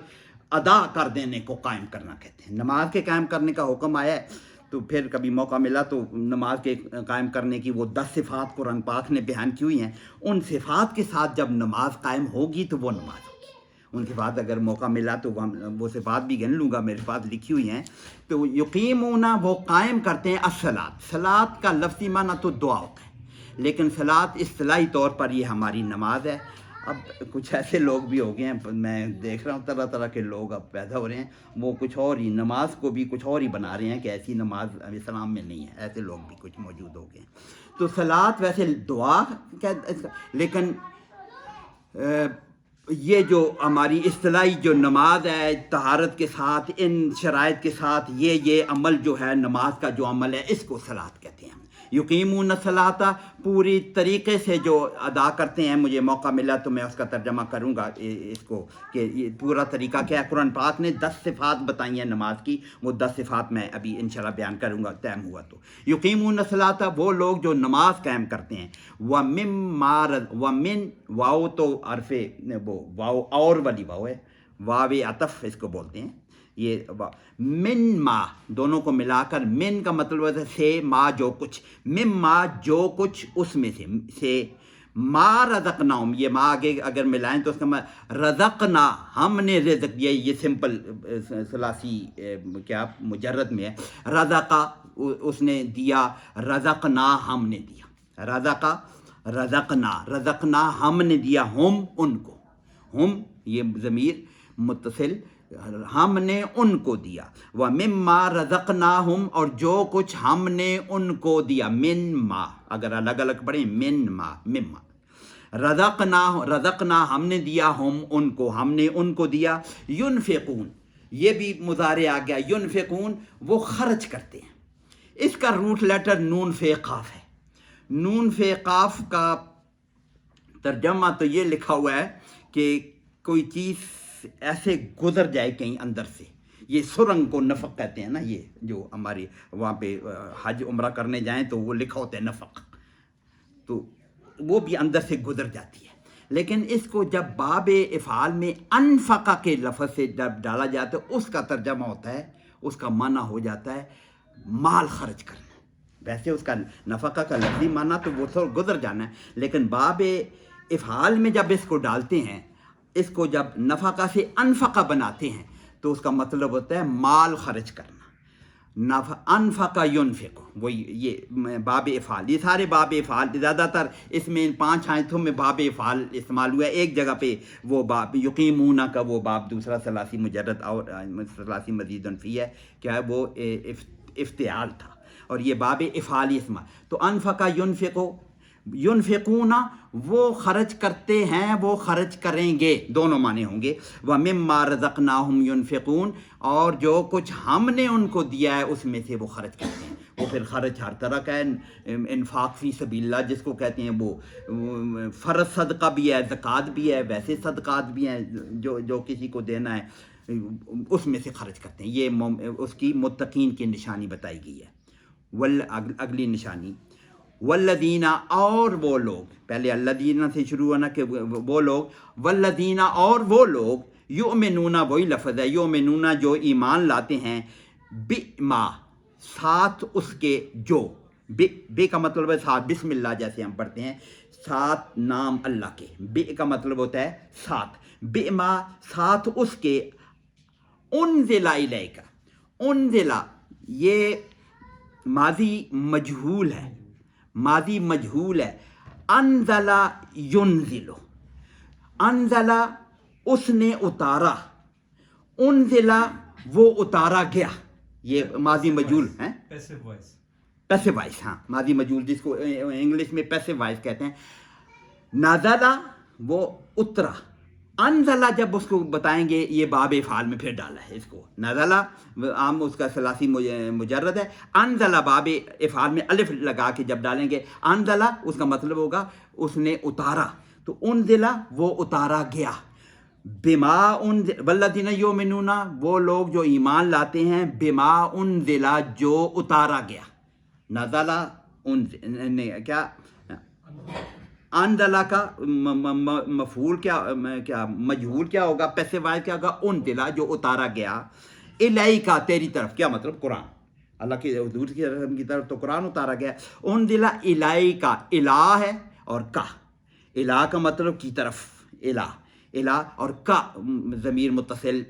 ادا کر دینے کو قائم کرنا کہتے ہیں. نماز کے قائم کرنے کا حکم آیا ہے تو پھر کبھی موقع ملا تو نماز کے قائم کرنے کی وہ 10 صفات قرآن پاک نے بیان کی ہوئی ہیں. ان صفات کے ساتھ جب نماز قائم ہوگی تو وہ نماز ہوگی. ان کے بعد اگر موقع ملا تو وہ صفات بھی گن لوں گا، میرے پاس لکھی ہوئی ہیں. تو یقیمون وہ قائم کرتے ہیں الصلاۃ. صلاۃ کا لفظی معنی تو دعا ہوتا ہے، لیکن صلاۃ اصطلاحی طور پر یہ ہماری نماز ہے. اب کچھ ایسے لوگ بھی ہو گئے ہیں، میں دیکھ رہا ہوں طرح طرح کے لوگ اب پیدا ہو رہے ہیں، وہ کچھ اور ہی نماز کو بھی کچھ اور ہی بنا رہے ہیں کہ ایسی نماز اسلام میں نہیں ہے. ایسے لوگ بھی کچھ موجود ہو گئے ہیں. تو صلاۃ ویسے دعا، لیکن یہ جو ہماری اصطلاحی جو نماز ہے طہارت کے ساتھ، ان شرائط کے ساتھ، یہ عمل جو ہے نماز کا جو عمل ہے اس کو صلاۃ کہتے ہیں. یقیمون الصلاۃ پوری طریقے سے جو ادا کرتے ہیں. مجھے موقع ملا تو میں اس کا ترجمہ کروں گا اس کو کہ یہ پورا طریقہ کیا ہے. قرآن پاک نے 10 صفات بتائی ہیں نماز کی، وہ 10 صفات میں ابھی انشاءاللہ بیان کروں گا ٹائم ہوا تو. یقیمون الصلاۃ وہ لوگ جو نماز قائم کرتے ہیں. ومن واو تو عرف وہ واو اور والی واو ہے، واو عطف اس کو بولتے ہیں. یہ من ما دونوں کو ملا کر، من کا مطلب ہے سے، ما جو کچھ، من ما جو کچھ اس میں سے ما رزقناہم. یہ ما آگے اگر ملائیں تو اس کا رزقنا ہم نے رزق دیا. یہ سمپل ثلاثی کیا مجرد میں ہے. رزقا اس نے دیا، رزقنا ہم نے دیا. رزقنا ہم نے دیا، ہم ان کو. ہم یہ ضمیر متصل ہم نے ان کو دیا، وَمِمَّا رَزَقْنَاهُمْ اور جو کچھ ہم نے ان کو دیا، من ما اگر الگ الگ پڑھیں من ما مما، رزقنا ہم نے دیا، ہم نے ان کو دیا، ينفقون یہ بھی مضارع آ گیا، ينفقون وہ خرچ کرتے ہیں. اس کا روٹ لیٹر نون فے قاف ہے. نون فے قاف کا ترجمہ تو یہ لکھا ہوا ہے کہ کوئی چیز ایسے گزر جائے کہیں اندر سے. یہ سرنگ کو نفق کہتے ہیں نا، یہ جو ہماری وہاں پہ حج عمرہ کرنے جائیں تو وہ لکھا ہوتا ہے نفق، تو وہ بھی اندر سے گزر جاتی ہے. لیکن اس کو جب باب افعال میں انفقہ کے لفظ سے جب ڈالا جاتا ہے، اس کا ترجمہ ہوتا ہے، اس کا معنی ہو جاتا ہے مال خرچ کرنا. ویسے اس کا نفقہ کا لفظی معنی تو وہ تو گزر جانا ہے، لیکن باب افعال میں جب اس کو ڈالتے ہیں، اس کو جب نفقہ سے انفقہ بناتے ہیں تو اس کا مطلب ہوتا ہے مال خرچ کرنا. انفقہ ينفق، وہ یہ باب افعال، یہ سارے باب افعال زیادہ تر اس میں ان 5 آیتوں میں باب افعال استعمال ہوا ہے. ایک جگہ پہ وہ باب یقیمون کا وہ باب دوسرا ثلاثی مجرد اور ثلاثی مزید فی ہے، کیا ہے وہ افتعال تھا، اور یہ باب افعالی استعمال. تو انفقہ ينفقون وہ خرچ کرتے ہیں، وہ خرچ کریں گے، دونوں معنی ہوں گے. وَمِمَّا رَزَقْنَاهُمْ يُنْفِقُونَ اور جو کچھ ہم نے ان کو دیا ہے اس میں سے وہ خرچ کرتے ہیں. وہ پھر خرچ ہر طرح کا ہے، انفاق فی سبیل اللہ جس کو کہتے ہیں، وہ فرض صدقہ بھی ہے، زکوٰۃ بھی ہے، ویسے صدقات بھی ہیں جو کسی کو دینا ہے اس میں سے خرچ کرتے ہیں. یہ اس کی متقین کی نشانی بتائی گئی ہے. اگلی نشانی والذین اور وہ لوگ، پہلے الذین سے شروع ہونا کہ وہ لوگ، والذین اور وہ لوگ، یؤمنون وہی لفظ ہے، یؤمنون جو ایمان لاتے ہیں، بما ساتھ اس کے جو، بے کا مطلب ہے ساتھ، بسم اللہ جیسے ہم پڑھتے ہیں ساتھ نام اللہ کے، بے کا مطلب ہوتا ہے ساتھ، بما ساتھ اس کے، انزل الیک، انزل یہ ماضی مجہول ہے، ماضی مجہول ہے. انزل ینزل، انزل اس نے اتارا، انزل وہ اتارا گیا، یہ ماضی مجہول ہے، پیسو وائس، ہاں ماضی مجہول جس کو انگلش میں پیسو وائس کہتے ہیں. نزل وہ اترا، انزلہ جب اس کو بتائیں گے یہ باب افعال میں پھر ڈالا ہے اس کو. نزلہ عام اس کا ثلاثی مجرد ہے، انزلہ باب افعال میں الف لگا کے جب ڈالیں گے انزلہ اس کا مطلب ہوگا اس نے اتارا. تو انزلہ وہ اتارا گیا. بما انزل والذین یؤمنون وہ لوگ جو ایمان لاتے ہیں، بما انزلہ جو اتارا گیا. نزلہ انزل کیا انزلہ کا مفعول کیا مجہول کیا ہوگا، پیسو وائز کیا ہوگا، انزلہ جو اتارا گیا، الیکا تیری طرف، کیا مطلب قرآن، اللہ کے حضور کی طرف تو قرآن اتارا گیا. انزلہ الیکا، الہ ہے اور کا، الہ کا مطلب کی طرف، الہ اور کا ضمیر متصل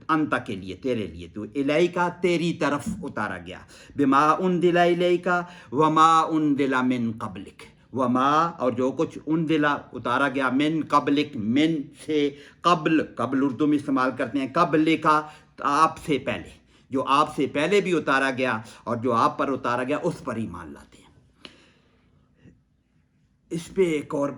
انت کے لیے، تیرے لیے، تو الیکا تیری طرف اتارا گیا. بما انزل الیکا وما انزل من قبلک، وما اور جو کچھ انزل اتارا گیا، من قبلک من سے، قبل اردو میں استعمال کرتے ہیں، قبل کا آپ سے پہلے، جو آپ سے پہلے بھی اتارا گیا اور جو آپ پر اتارا گیا اس پر ایمان لاتے ہیں. اس پہ ایک اور،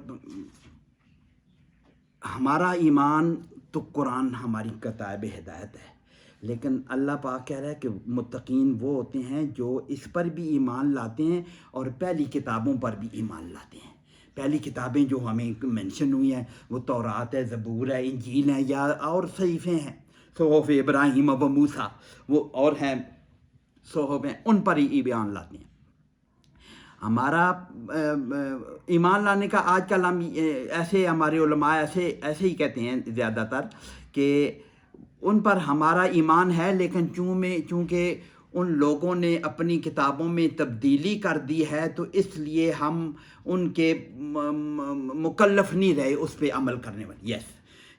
ہمارا ایمان تو قرآن ہماری کتاب ہدایت ہے، لیکن اللہ پاک کہہ رہا ہے کہ متقین وہ ہوتے ہیں جو اس پر بھی ایمان لاتے ہیں اور پہلی کتابوں پر بھی ایمان لاتے ہیں. پہلی کتابیں جو ہمیں مینشن ہوئی ہیں وہ تورات ہے، زبور ہے، انجیل ہے، یا اور صحیفے ہیں، صحف ابراہیم و موسیٰ، وہ اور ہیں صحف ہیں، ان پر ہی ایمان لاتے ہیں. ہمارا ایمان لانے کا آج کل ہم ایسے، ہمارے علماء ایسے ہی کہتے ہیں زیادہ تر کہ ان پر ہمارا ایمان ہے، لیکن چونکہ ان لوگوں نے اپنی کتابوں میں تبدیلی کر دی ہے تو اس لیے ہم ان کے مکلف نہیں رہے اس پہ عمل کرنے والے. یس،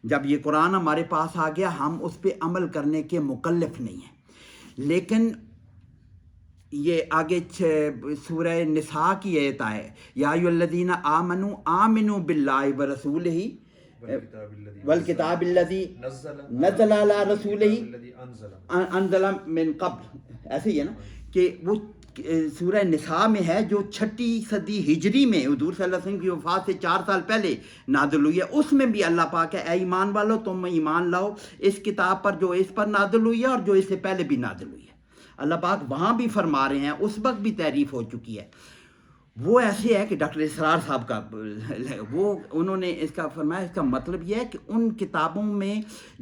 جب یہ قرآن ہمارے پاس آ گیا ہم اس پہ عمل کرنے کے مکلف نہیں ہیں. لیکن یہ آگے سورہ نساء کی آیت ہے، یا ایھا الذین آمنوا آمنوا باللہ ورسولہ والکتاب الذی نزل علی رسولہ انزل من قبل، ایسے ہی ہے نا کہ وہ سورہ نساء میں ہے جو 6 صدی ہجری میں حضور صلی اللہ علیہ وسلم کی وفات سے 4 سال پہلے نازل ہوئی ہے. اس میں بھی اللہ پاک ہے اے ایمان والو تم ایمان لاؤ اس کتاب پر جو اس پر نازل ہوئی ہے اور جو اس سے پہلے بھی نازل ہوئی ہے. اللہ پاک وہاں بھی فرما رہے ہیں، اس وقت بھی تعریف ہو چکی ہے. وہ ایسے ہے کہ ڈاکٹر اسرار صاحب کا وہ انہوں نے اس کا فرمایا، اس کا مطلب یہ ہے کہ ان کتابوں میں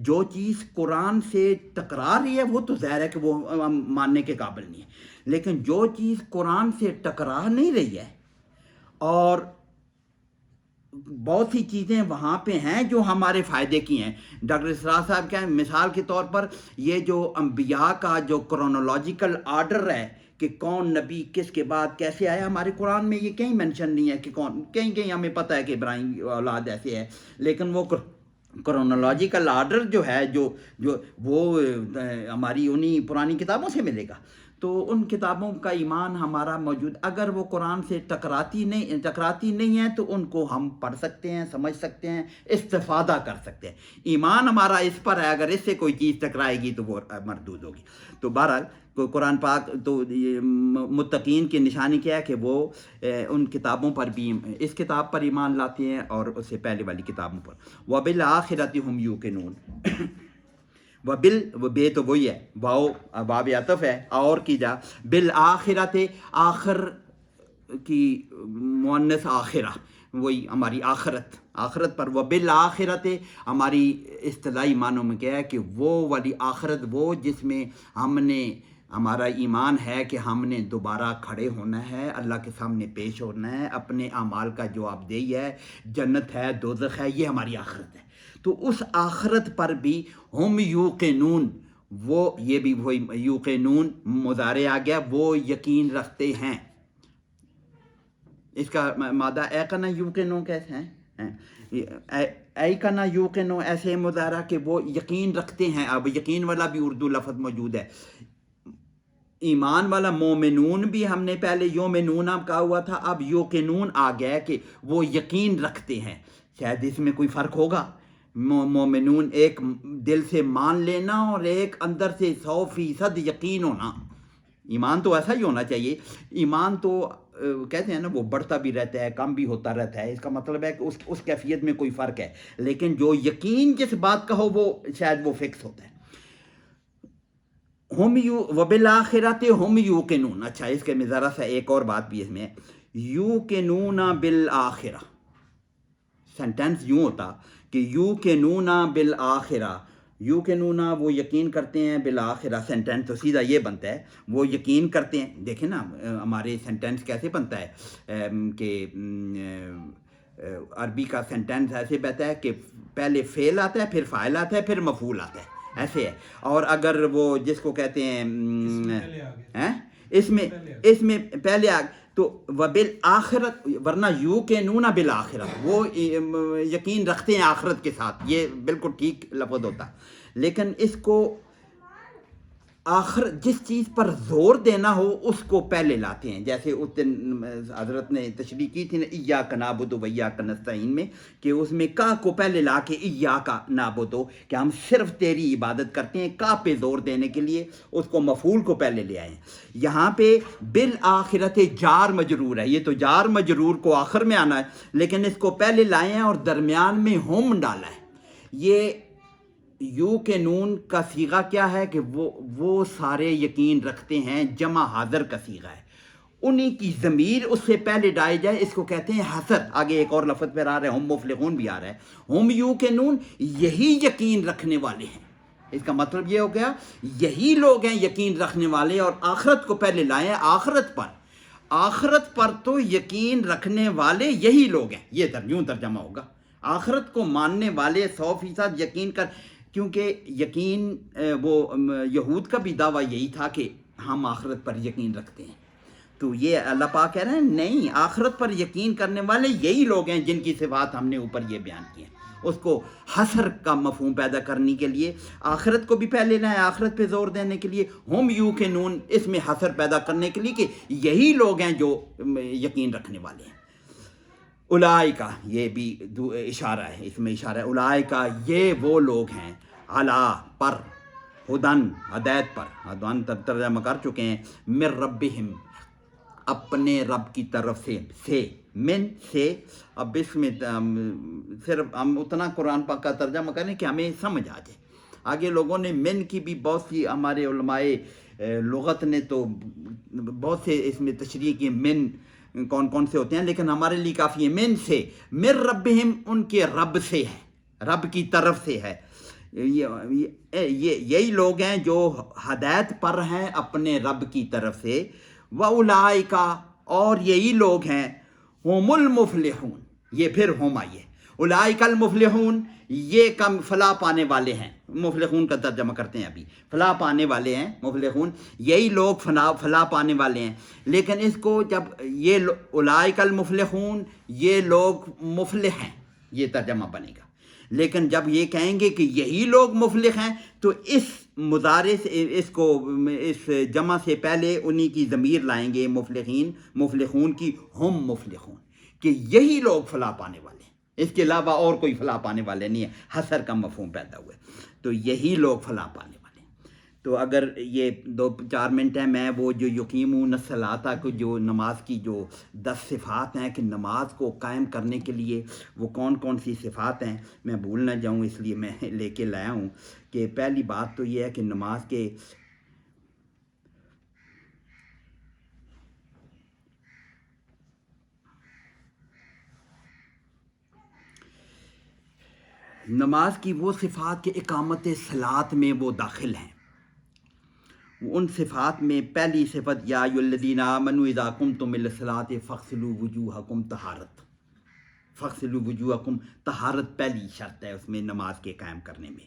جو چیز قرآن سے ٹکرا رہی ہے وہ تو ظاہر ہے کہ وہ ماننے کے قابل نہیں ہے، لیکن جو چیز قرآن سے ٹکرا نہیں رہی ہے اور بہت سی چیزیں وہاں پہ ہیں جو ہمارے فائدے کی ہیں. ڈاکٹر اسرار صاحب کیا ہے، مثال کے طور پر یہ جو انبیاء کا جو کرونولوجیکل آرڈر ہے کہ کون نبی کس کے بعد کیسے آیا، ہمارے قرآن میں یہ کہیں مینشن نہیں ہے کہ کون، کہیں ہمیں پتہ ہے کہ ابراہیم کی اولاد ایسے ہے، لیکن وہ کرونولوجیکل آرڈر جو ہے جو وہ ہماری انہی پرانی کتابوں سے ملے گا. تو ان کتابوں کا ایمان ہمارا موجود، اگر وہ قرآن سے ٹکراتی نہیں ہیں تو ان کو ہم پڑھ سکتے ہیں، سمجھ سکتے ہیں، استفادہ کر سکتے ہیں. ایمان ہمارا اس پر ہے، اگر اس سے کوئی چیز ٹکرائے گی تو وہ مردود ہوگی. تو بہرحال قرآن پاک تو متقین کی نشانی کیا ہے کہ وہ ان کتابوں پر بھی، اس کتاب پر ایمان لاتے ہیں اور اس سے پہلے والی کتابوں پر. وَبِالْآخِرَةِ هُمْ يُوقِنُونَ. وہ بے تو وہی ہے، واؤ باب عطف ہے، اور کی جا بالآخرت، آخر کی مؤنث آخرہ، وہی ہماری آخرت پر. وہ بالآخرت ہماری اصطلاحی معنوں میں کیا ہے کہ وہ والی آخرت، وہ جس میں ہم نے، ہمارا ایمان ہے کہ ہم نے دوبارہ کھڑے ہونا ہے، اللہ کے سامنے پیش ہونا ہے، اپنے اعمال کا جواب دہی ہے، جنت ہے دوزخ ہے، یہ ہماری آخرت ہے. تو اس آخرت پر بھی ہم یوقنون، وہ یہ بھی وہی یوقنون مضارع آ گیا، وہ یقین رکھتے ہیں. اس کا مادہ اے کنا یوقنون کیسے ہیں، اے کنا یوقنون ایسے مضارع کہ وہ یقین رکھتے ہیں. اب یقین والا بھی اردو لفظ موجود ہے، ایمان والا مومنون بھی ہم نے پہلے یومنون کہا ہوا تھا، اب یوقنون آ گیا کہ وہ یقین رکھتے ہیں. شاید اس میں کوئی فرق ہوگا، مومنون ایک دل سے مان لینا اور ایک اندر سے 100% یقین ہونا. ایمان تو ایسا ہی ہونا چاہیے. ایمان تو کہتے ہیں نا وہ بڑھتا بھی رہتا ہے، کم بھی ہوتا رہتا ہے، اس کا مطلب ہے کہ اس کیفیت میں کوئی فرق ہے، لیکن جو یقین جس بات کا ہو وہ شاید وہ فکس ہوتا ہے. وبالآخرۃ ہم یوقنون. اچھا اس کے میں ذرا سا ایک اور بات بھی اس میں، یوقنون بالآخرہ، سینٹینس یوں ہوتا کہ یوقنون بالآخرہ، یوقنون وہ یقین کرتے ہیں، بالآخرہ سینٹینس تو سیدھا یہ بنتا ہے وہ یقین کرتے ہیں. دیکھیں نا ہمارے سینٹینس کیسے بنتا ہے کہ عربی کا سینٹینس ایسے بنتا ہے کہ پہلے فعل آتا ہے، پھر فاعل آتا ہے، پھر مفعول آتا ہے، ایسے ہے. اور اگر وہ جس کو کہتے ہیں اس میں پہلے تو وبالآخرت، ورنہ یوقنون بالآخرہ وہ یقین رکھتے ہیں آخرت کے ساتھ، یہ بالکل ٹھیک لفظ ہوتا. لیکن اس کو آخر جس چیز پر زور دینا ہو اس کو پہلے لاتے ہیں. جیسے اس دن حضرت نے تشریح کی تھی نا ایاک نعبد و ایاک نستعین میں، کہ اس میں کا کو پہلے لا کے ایاک نعبد، کہ ہم صرف تیری عبادت کرتے ہیں، کا پہ زور دینے کے لیے اس کو مفعول کو پہلے لے آئے ہیں. یہاں پہ بالآخرت جار مجرور ہے، یہ تو جار مجرور کو آخر میں آنا ہے، لیکن اس کو پہلے لائے ہیں اور درمیان میں ہم ڈالا ہے. یہ یوقنون کا صیغہ کیا ہے کہ وہ سارے یقین رکھتے ہیں، جمع حاضر کا صیغہ ہے، انہی کی ضمیر اس سے پہلے ڈائی جائے، اس کو کہتے ہیں حسر. آگے ایک اور لفظ پہ آ رہا ہے، ہم مفلحون بھی آ رہا ہے. ہم یوقنون یہی یقین رکھنے والے ہیں. اس کا مطلب یہ ہو گیا یہی لوگ ہیں یقین رکھنے والے، اور آخرت کو پہلے لائے ہیں. آخرت پر تو یقین رکھنے والے یہی لوگ ہیں، یہ یوں ترجمہ ہوگا. آخرت کو ماننے والے 100% یقین کر، کیونکہ یقین وہ یہود کا بھی دعویٰ یہی تھا کہ ہم آخرت پر یقین رکھتے ہیں. تو یہ اللہ پاک کہہ رہے ہیں نہیں، آخرت پر یقین کرنے والے یہی لوگ ہیں جن کی صفات ہم نے اوپر یہ بیان کی ہیں. اس کو حسر کا مفہوم پیدا کرنے کے لیے آخرت کو بھی پہلے لائیں، آخرت پہ زور دینے کے لیے ہم یوقنون اس میں حسر پیدا کرنے کے لیے کہ یہی لوگ ہیں جو یقین رکھنے والے ہیں. اولئکا یہ بھی اشارہ ہے، اس میں اشارہ ہے، اولئکا یہ وہ لوگ ہیں، علی پر، ہدن ہدایت پر، ہدن ترجمہ کر چکے ہیں، من ربہم اپنے رب کی طرف سے من سے. اب اس میں صرف ہم اتنا قرآن پاک کا ترجمہ کریں کہ ہمیں سمجھ آ جائے. آگے لوگوں نے من کی بھی بہت سی، ہمارے علماء لغت نے تو بہت سے اس میں تشریح کی من کون کون سے ہوتے ہیں، لیکن ہمارے لیے کافی ہے من سے، من ربہم ان کے رب سے ہے، رب کی طرف سے ہے. یہی لوگ ہیں جو ہدایت پر ہیں اپنے رب کی طرف سے. وَأُولَئِكَ اور یہی لوگ ہیں، ہم المفلحون، یہ پھر ہم آئیے، اولئک المفلحون یہ کم فلاح پانے والے ہیں. مفلحون کا ترجمہ کرتے ہیں ابھی، فلاح پانے والے ہیں مفلحون، یہی لوگ فلاح پانے والے ہیں. لیکن اس کو جب یہ اولئک المفلحون یہ لوگ مفلح ہیں یہ ترجمہ بنے گا، لیکن جب یہ کہیں گے کہ یہی لوگ مفلح ہیں تو اس مضارع سے اس کو اس جمع سے پہلے انہی کی ضمیر لائیں گے، مفلحین مفلحون کی، ہم مفلحون کہ یہی لوگ فلاح پانے والے ہیں، اس کے علاوہ اور کوئی فلاح پانے والے نہیں ہے. حصر کا مفہوم پیدا ہوا ہے، تو یہی لوگ فلاح پانے والے ہیں. تو اگر یہ 2-4 منٹ ہیں، میں وہ جو یقیمون الصلاۃ کو جو نماز کی جو 10 صفات ہیں کہ نماز کو قائم کرنے کے لیے وہ کون کون سی صفات ہیں میں بھول نہ جاؤں، اس لیے میں لے کے لایا ہوں. کہ پہلی بات تو یہ ہے کہ نماز کے نماز کی وہ صفات کے اقامت صلاۃ میں وہ داخل ہیں. ان صفات میں پہلی صفت یا ایھا الذین آمنوا اذا قمتم الی الصلاۃ فاغسلوا وجوہکم، طہارت، فاغسلوا وجوہکم طہارت پہلی شرط ہے اس میں نماز کے قائم کرنے میں.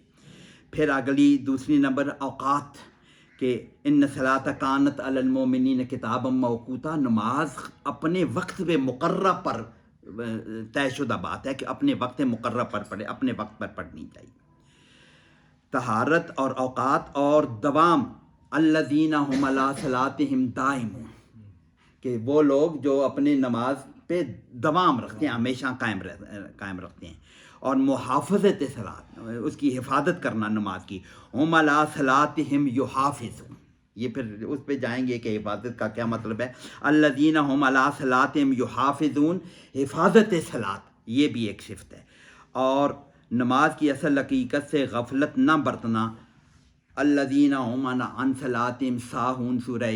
پھر اگلی دوسری نمبر اوقات، کہ ان الصلاۃ کانت علی المؤمنین کتابا موقوتا، نماز اپنے وقت پہ مقررہ پر طے شدہ بات ہے کہ اپنے وقت مقررہ پر پڑھے، اپنے وقت پر پڑھنی چاہیے. طہارت اور اوقات اور دوام، الذین هم علی صلاتہم دائمون، کہ وہ لوگ جو اپنی نماز پہ دوام رکھتے ہیں، ہمیشہ قائم رکھتے ہیں. اور محافظت صلاۃ، اس کی حفاظت کرنا نماز کی، ہم علی صلاتہم یحافظون، یہ پھر اس پہ جائیں گے کہ حفاظت کا کیا مطلب ہے. الذین هم علی صلاتہم یحافظون، حفاظت صلاۃ یہ بھی ایک صفت ہے. اور نماز کی اصل حقیقت سے غفلت نہ برتنا، الذین هم عن صلاتہم ساہون، سورہ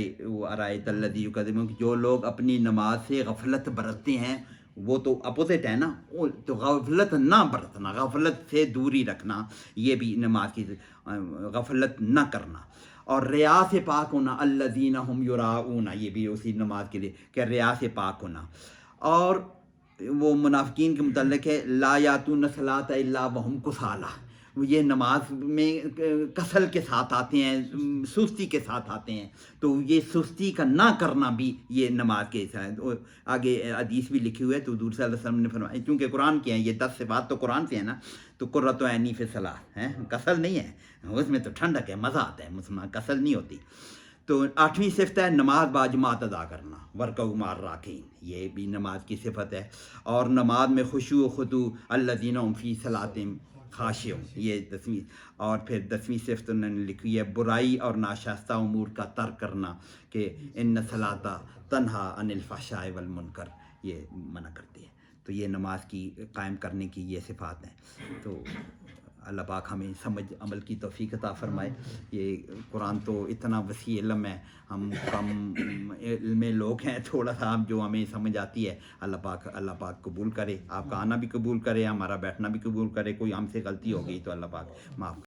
ارائیت الذی یکذب، جو لوگ اپنی نماز سے غفلت برتتے ہیں، وہ تو اپوزٹ ہے نا، تو غفلت نہ برتنا، غفلت سے دوری رکھنا، یہ بھی نماز کی غفلت نہ کرنا. اور ریا سے پاک ہونا، الذین هم یراؤون، یہ بھی اسی نماز کے لیے کہ ریا سے پاک ہونا. اور وہ منافقین کے متعلق ہے، لا یاتون الصلاۃ الا وهم کسالى، یہ نماز میں کسل کے ساتھ آتے ہیں، سستی کے ساتھ آتے ہیں، تو یہ سستی کا نہ کرنا بھی یہ نماز کے ساتھ. آگے حدیث بھی لکھی ہوئی ہے، تو حضور صلی اللہ علیہ وسلم نے فرمایا، چونکہ قرآن کے ہیں یہ 10 صفات تو قرآن سے ہیں نا، تو قرۃ عینی فی الصلاۃ ہے، کسل نہیں ہے اس میں، تو ٹھنڈک ہے، مزہ آتا ہے، مسلمان کسل نہیں ہوتی. تو 8ویں صفت ہے نماز باجماعت ادا کرنا، ورکعوا مع الراکعین، یہ بھی نماز کی صفت ہے. اور نماز میں خشوع و خضوع، الذین هم فی صلاتہم خاشعون، یہ 10ویں. اور پھر 10ویں صفت انہوں نے لکھی ہے برائی اور ناشائستہ امور کا ترک کرنا، کہ ان الصلاۃ تنہی عن الفحشاء والمنکر، یہ منع کرتی ہے. تو یہ نماز کی قائم کرنے کی یہ صفات ہیں. تو اللہ پاک ہمیں سمجھ عمل کی توفیق عطا فرمائے. یہ قرآن تو اتنا وسیع علم ہے، ہم کم علم لوگ ہیں، تھوڑا سا جو ہمیں سمجھ آتی ہے، اللہ پاک قبول کرے، آپ کا آنا بھی قبول کرے، ہمارا بیٹھنا بھی قبول کرے. کوئی ہم سے غلطی ہو گئی تو اللہ پاک معاف کرے.